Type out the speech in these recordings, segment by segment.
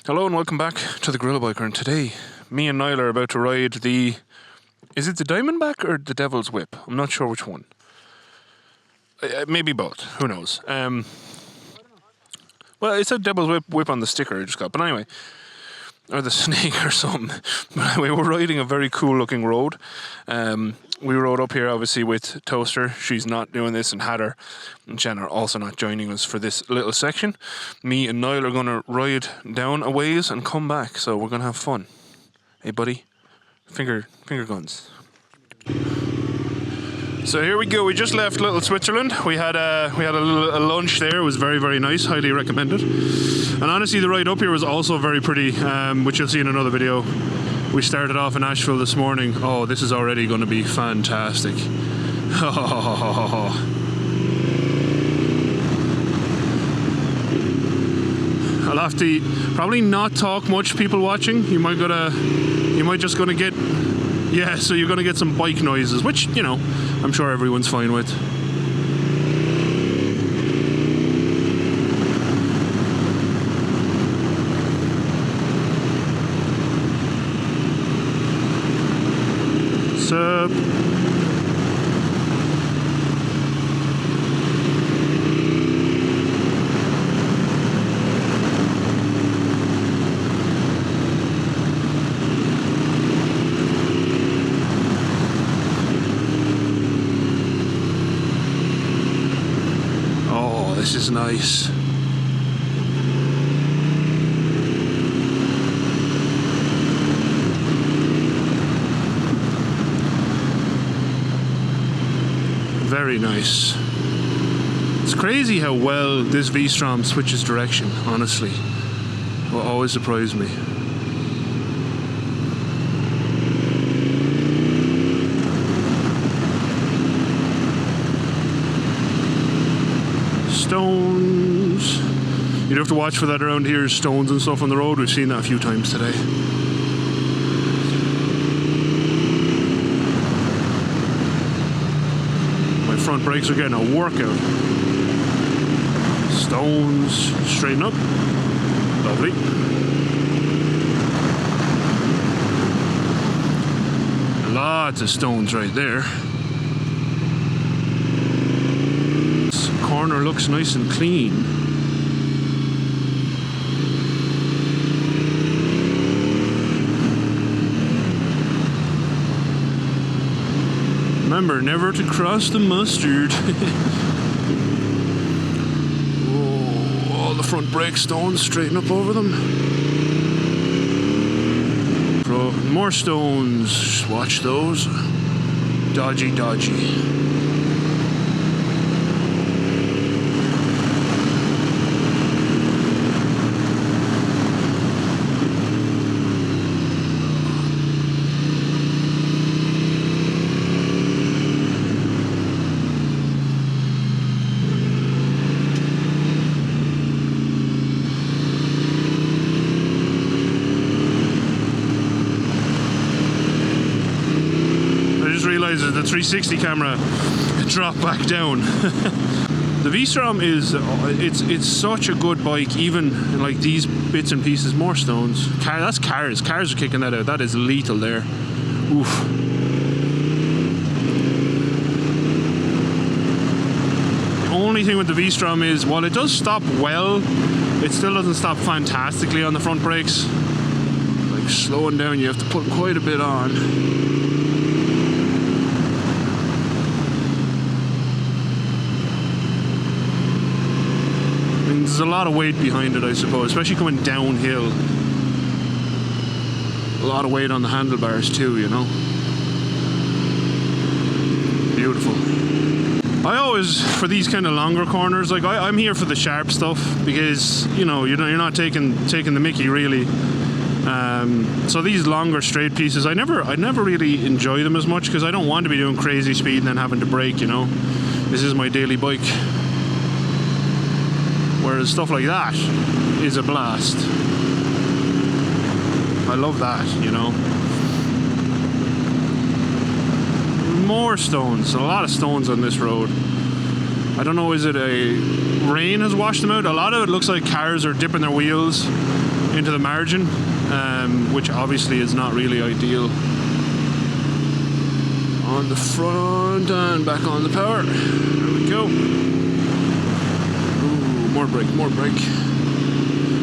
Hello and welcome back to the GorillaBiker, and today me and Niall are about to ride the... Is it the Diamondback or the Devil's Whip? I'm not sure which one. Maybe both, who knows. Well, it said Devil's Whip on the sticker I just got, but anyway. Or the Snake or something. But anyway, we're riding a very cool looking road. We rode up here obviously with Toaster. She's not doing this, and Hatter and Jen are also not joining us for this little section. Me and Niall are going to ride down a ways and come back, so we're going to have fun. Hey buddy, finger guns. So here we go. We just left Little Switzerland. We had a little lunch there. It was very, very nice. Highly recommended. And honestly, the ride up here was also very pretty, which you'll see in another video. We started off in Asheville this morning. Oh, this is already going to be fantastic. I'll have to probably not talk much, people watching. You might just gonna get, yeah, so you're gonna get some bike noises, which, you know, I'm sure everyone's fine with. Sup? Oh, this is nice. Very nice. It's crazy how well this V-Strom switches direction, honestly. It will always surprise me. Stones. You'd have to watch for that around here, stones and stuff on the road. We've seen that a few times today. Front brakes are getting a workout. Stones, straighten up. Lovely. Lots of stones right there. This corner looks nice and clean. Remember, never to cross the mustard. Oh, all the front brake stones, straighten up over them. More stones, watch those. Dodgy, dodgy. The 360 camera dropped back down. The V-Strom is it's such a good bike, even like these bits and pieces. More stones. That's cars are kicking that out. That is lethal there. Oof. The only thing with the V-Strom is, while it does stop well, it still doesn't stop fantastically on the front brakes. Like slowing down, you have to put quite a bit on. There's a lot of weight behind it, I suppose, especially coming downhill. A lot of weight on the handlebars too, you know. Beautiful. I always, for these kind of longer corners, like I'm here for the sharp stuff, because, you know, you're not taking the mickey really. So these longer straight pieces, I never really enjoy them as much, because I don't want to be doing crazy speed and then having to brake, you know. This is my daily bike. Whereas stuff like that is a blast. I love that, you know. More stones, a lot of stones on this road. I don't know, is it a rain has washed them out? A lot of it looks like cars are dipping their wheels. into the margin, which obviously is not really ideal. On the front and back on the power. There we go. Ooh, more brake, more brake.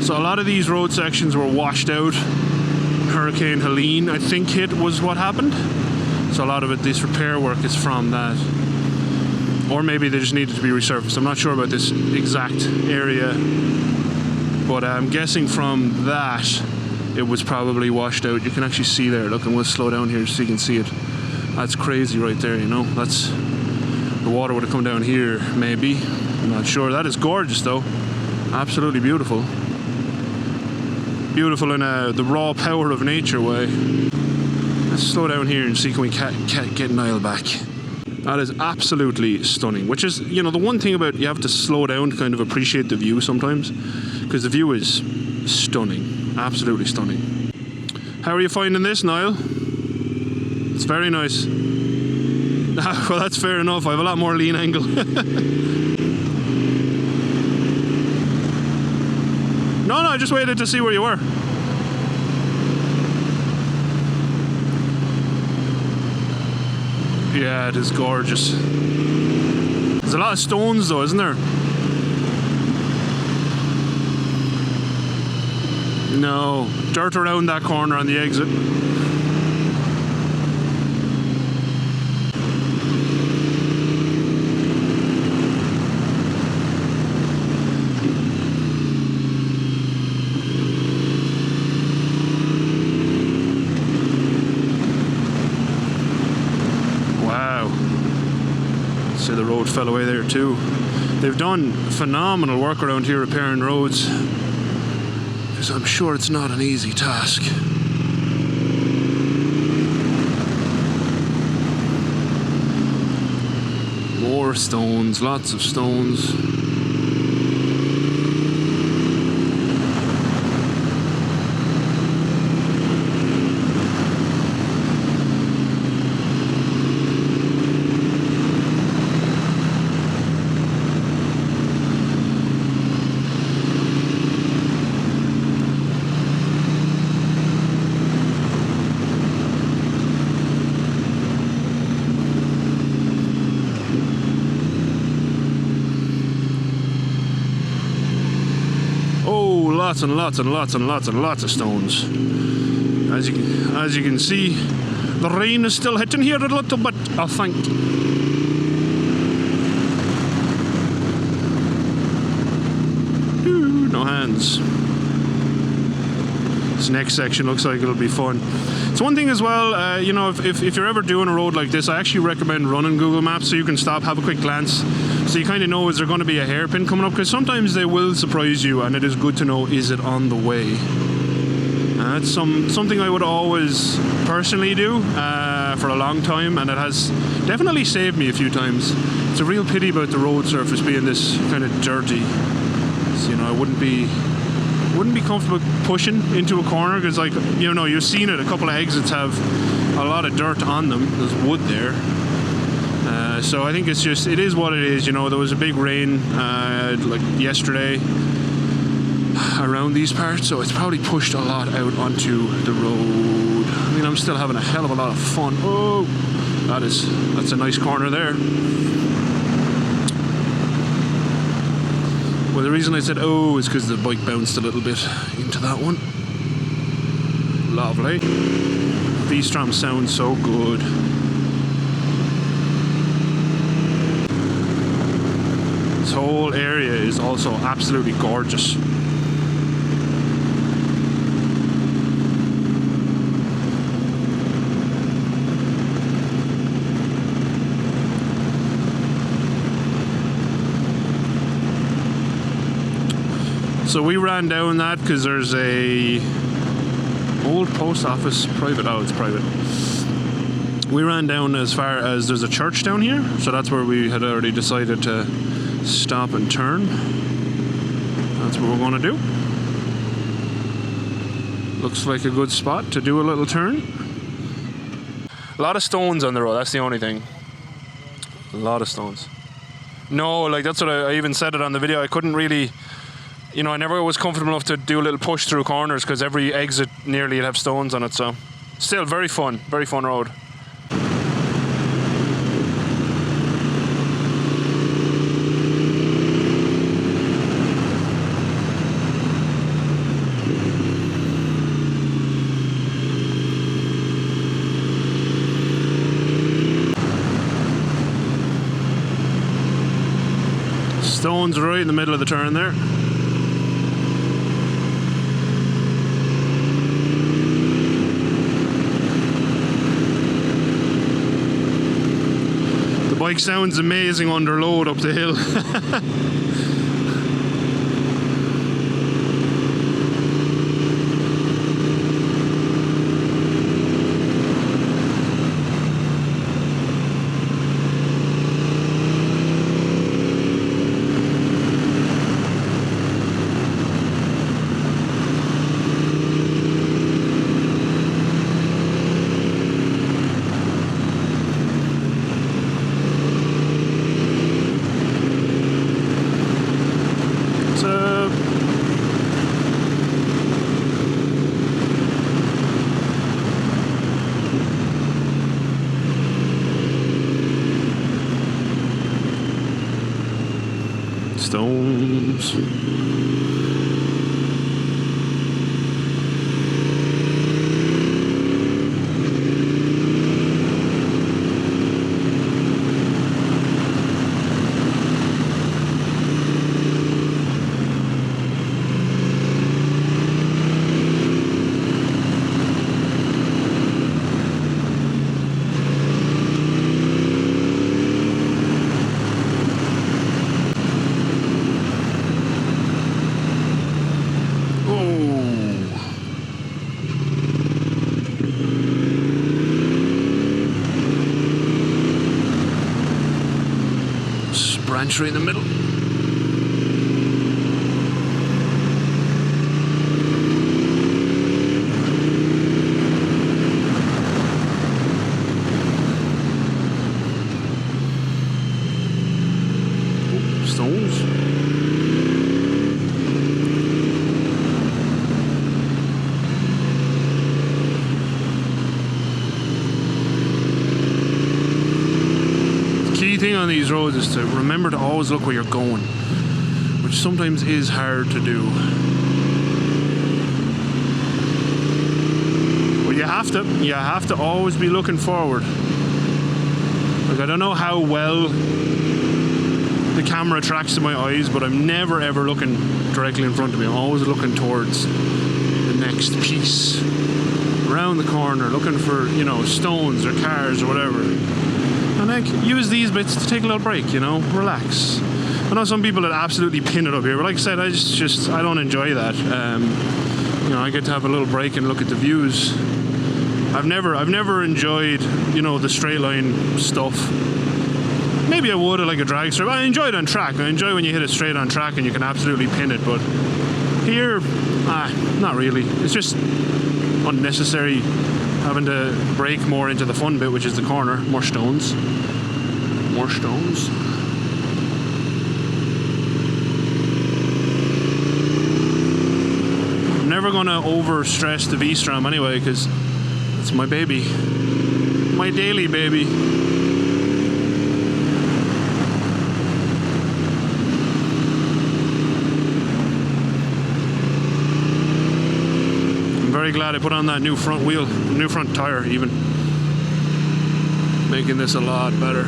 So a lot of these road sections were washed out. Hurricane Helene, I think, hit was what happened. So a lot of it, this repair work is from that. Or maybe they just needed to be resurfaced. I'm not sure about this exact area. But I'm guessing from that, it was probably washed out. You can actually see there. Look, and we'll slow down here so you can see it. That's crazy right there, you know. That's, the water would have come down here, maybe. I'm not sure. That is gorgeous, though. Absolutely beautiful. Beautiful in the raw power of nature way. Let's slow down here and see can we get Niall back. That is absolutely stunning. Which is, you know, the one thing about you have to slow down to kind of appreciate the view sometimes, because the view is stunning, absolutely stunning. How are you finding this, Niall? It's very nice. Well, that's fair enough. I have a lot more lean angle. No, I just waited to see where you were. Yeah, it is gorgeous. There's a lot of stones though, isn't there? No, dirt around that corner on the exit. The road fell away there too. They've done phenomenal work around here repairing roads, because I'm sure it's not an easy task. More stones, lots of stones. Lots and lots and lots and lots and lots of stones. As you can see, the rain is still hitting here a little bit, I think. Ooh, no hands. This next section looks like it'll be fun. It's one thing as well, you know, if you're ever doing a road like this, I actually recommend running Google Maps so you can stop, have a quick glance, so you kind of know, is there going to be a hairpin coming up? Because sometimes they will surprise you, and it is good to know, is it on the way? It's something I would always personally do for a long time, and it has definitely saved me a few times. It's a real pity about the road surface being this kind of dirty. So, you know, I wouldn't be comfortable pushing into a corner, because, like, you know, you've seen it, a couple of exits have a lot of dirt on them. There's wood there. So I think it's just, it is what it is, you know. There was a big rain like yesterday around these parts, so it's probably pushed a lot out onto the road. I mean, I'm still having a hell of a lot of fun. Oh, that's a nice corner there. Well, the reason I said oh is because the bike bounced a little bit into that one. Lovely. V-Strom sounds so good. This whole area is also absolutely gorgeous. So we ran down that because there's a old post office, private. Oh, it's private. We ran down as far as there's a church down here, so that's where we had already decided to stop and turn. That's what we're going to do. Looks like a good spot to do a little turn. A lot of stones on the road, that's the only thing. A lot of stones. No, like that's what I even said it on the video. I couldn't really, you know, I never was comfortable enough to do a little push through corners because every exit nearly would have stones on it. So still very fun road. Stones right in the middle of the turn there. The bike sounds amazing under load up the hill. Stones. Branch right in the middle. Oh, stones. Thing on these roads is to remember to always look where you're going, which sometimes is hard to do. But you have to always be looking forward. Like, I don't know how well the camera tracks to my eyes, but I'm never ever looking directly in front of me. I'm always looking towards the next piece, around the corner, looking for, you know, stones or cars or whatever. And like, use these bits to take a little break, you know, relax. I know some people that absolutely pin it up here, but like I said, I don't enjoy that. You know, I get to have a little break and look at the views. I've never enjoyed, you know, the straight line stuff. Maybe I would at like a drag strip. I enjoy it on track. I enjoy when you hit it straight on track and you can absolutely pin it, but here, not really. It's just unnecessary. Having to brake more into the fun bit, which is the corner. More stones. More stones. I'm never going to over-stress the V-Strom anyway, because it's my baby. My daily baby. Very glad I put on that new front wheel, new front tire even, making this a lot better.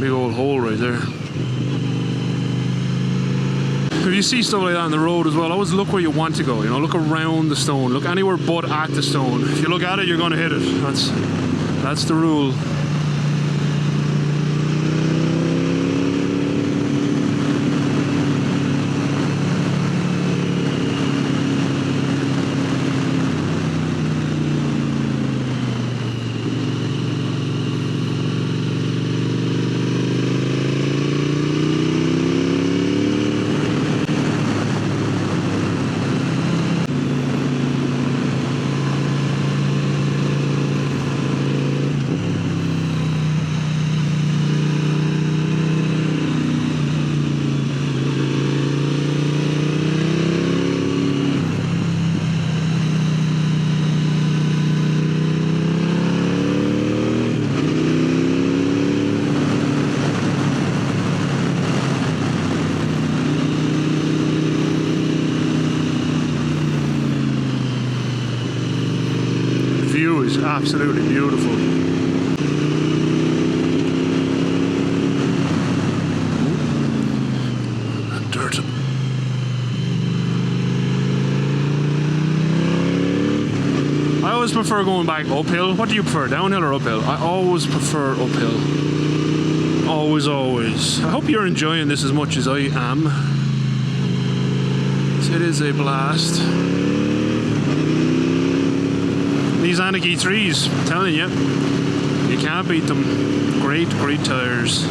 Big old hole right there. If you see stuff like that on the road as well, always look where you want to go, you know, look around the stone, look anywhere but at the stone. If you look at it, you're going to hit it. That's the rule. view is absolutely beautiful. Dirt. I always prefer going back uphill. What do you prefer, downhill or uphill? I always prefer uphill. Always, always. I hope you're enjoying this as much as I am. It is a blast. These Scenic E3s, I'm telling you, you can't beat them. Great, great tires.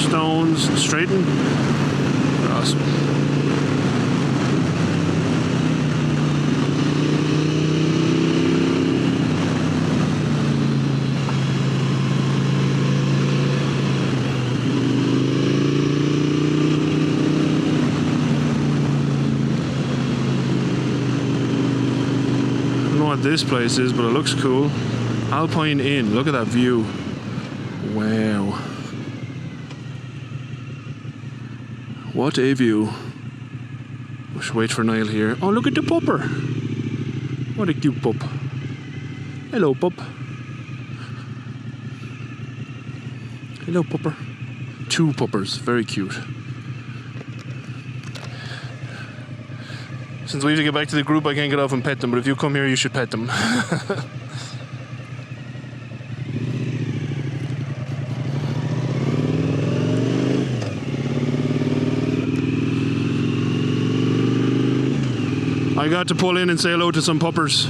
Stones, straighten. Awesome. This place is, but it looks cool. Alpine Inn, look at that view. Wow. What a view. We should wait for Niall here. Oh, look at the pupper. What a cute pup. Hello, pup. Hello, pupper. 2 puppers, very cute. Since we have to get back to the group, I can't get off and pet them, but if you come here, you should pet them. I got to pull in and say hello to some puppers.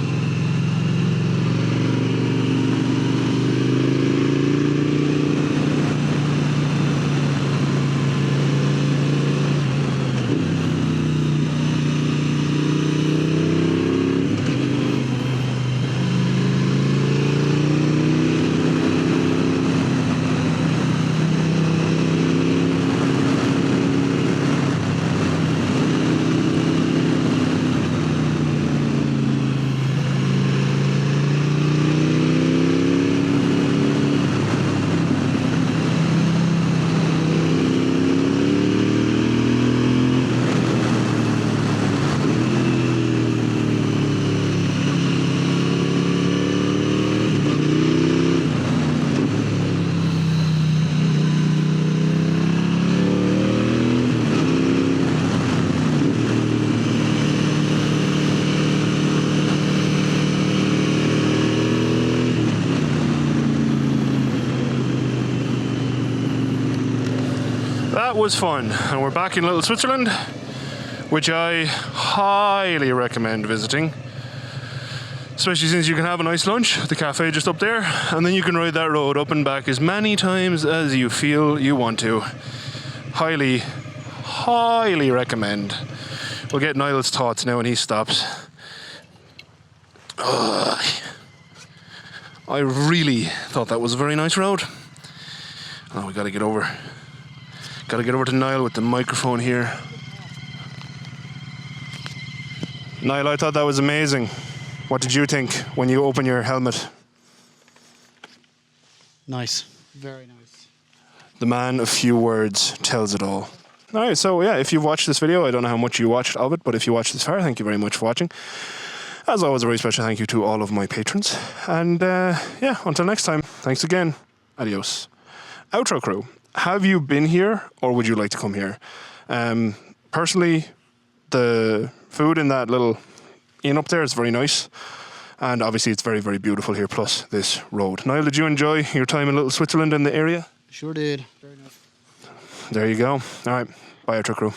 That was fun, and we're back in Little Switzerland, which I highly recommend visiting, especially since you can have a nice lunch at the cafe just up there, and then you can ride that road up and back as many times as you feel you want to. Highly, highly recommend. We'll get Niall's thoughts now when he stops. I really thought that was a very nice road. Oh, we gotta get over. Gotta get over to Niall with the microphone here. Niall, I thought that was amazing. What did you think when you open your helmet? Nice. Very nice. The man of few words tells it all. Alright, so yeah, if you've watched this video, I don't know how much you watched of it, but if you watched this far, thank you very much for watching. As always, a very special thank you to all of my patrons. And yeah, until next time, thanks again. Adios. Outro crew. Have you been here, or would you like to come here? Personally, the food in that little inn up there is very nice, and obviously it's very, very beautiful here, plus this road. Niall, did you enjoy your time in Little Switzerland in the area? Sure did. Very nice. There you go. All right. Bye, Outro crew.